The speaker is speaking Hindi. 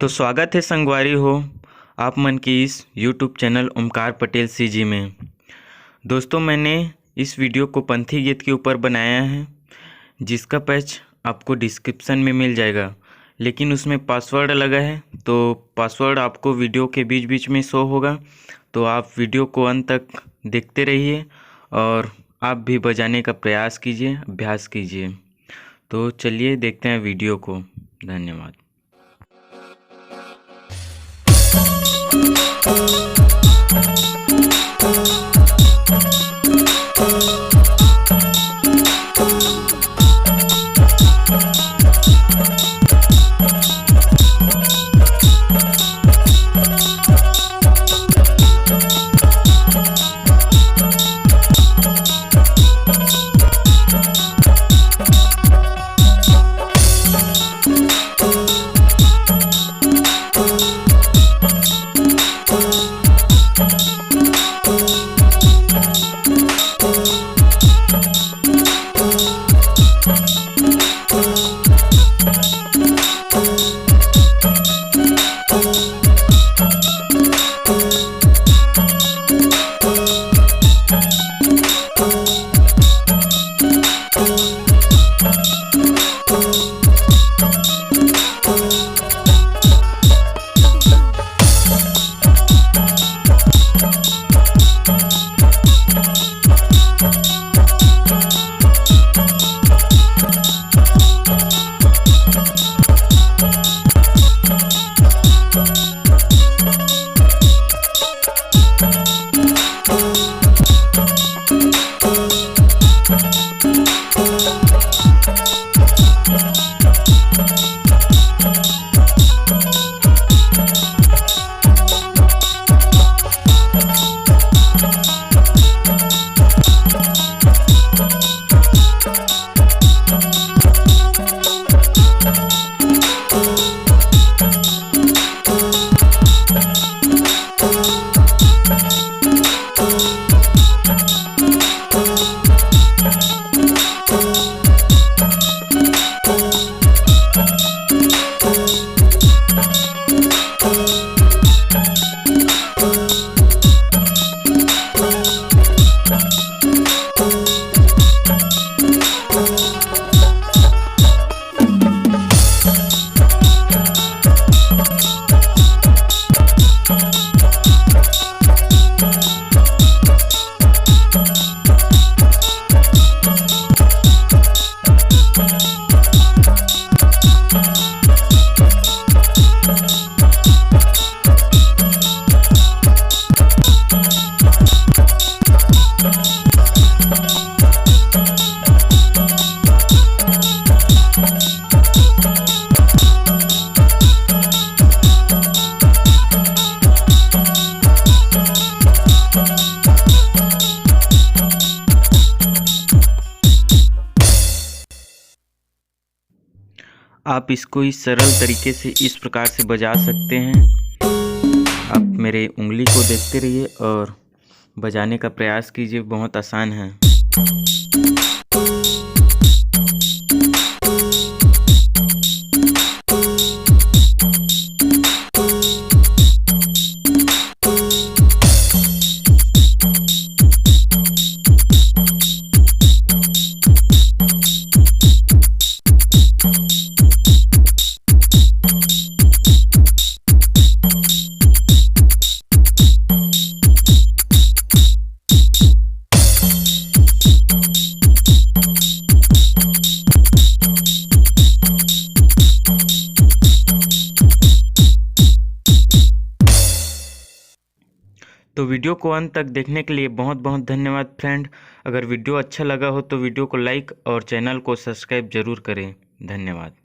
तो स्वागत है संगवारी हो आप मन की इस YouTube channel Omkar Patel CG में। दोस्तों, मैंने इस वीडियो को पंथी गीत के ऊपर बनाया है, जिसका पैच आपको डिस्क्रिप्शन में मिल जाएगा, लेकिन उसमें पासवर्ड लगा है, तो पासवर्ड आपको वीडियो के बीच बीच में शो होगा। तो आप वीडियो को अंत तक देखते रहिए और आप भी बजाने का प्रयास कीजिए, अभ्यास कीजिए। तो चलिए देखते हैं वीडियो को। धन्यवाद। आप इसको इस सरल तरीके से इस प्रकार से बजा सकते हैं। आप मेरे उंगली को देखते रहिए और बजाने का प्रयास कीजिए, बहुत आसान है। तो वीडियो को अंत तक देखने के लिए बहुत बहुत धन्यवाद फ्रेंड। अगर वीडियो अच्छा लगा हो तो वीडियो को लाइक और चैनल को सब्सक्राइब जरूर करें। धन्यवाद।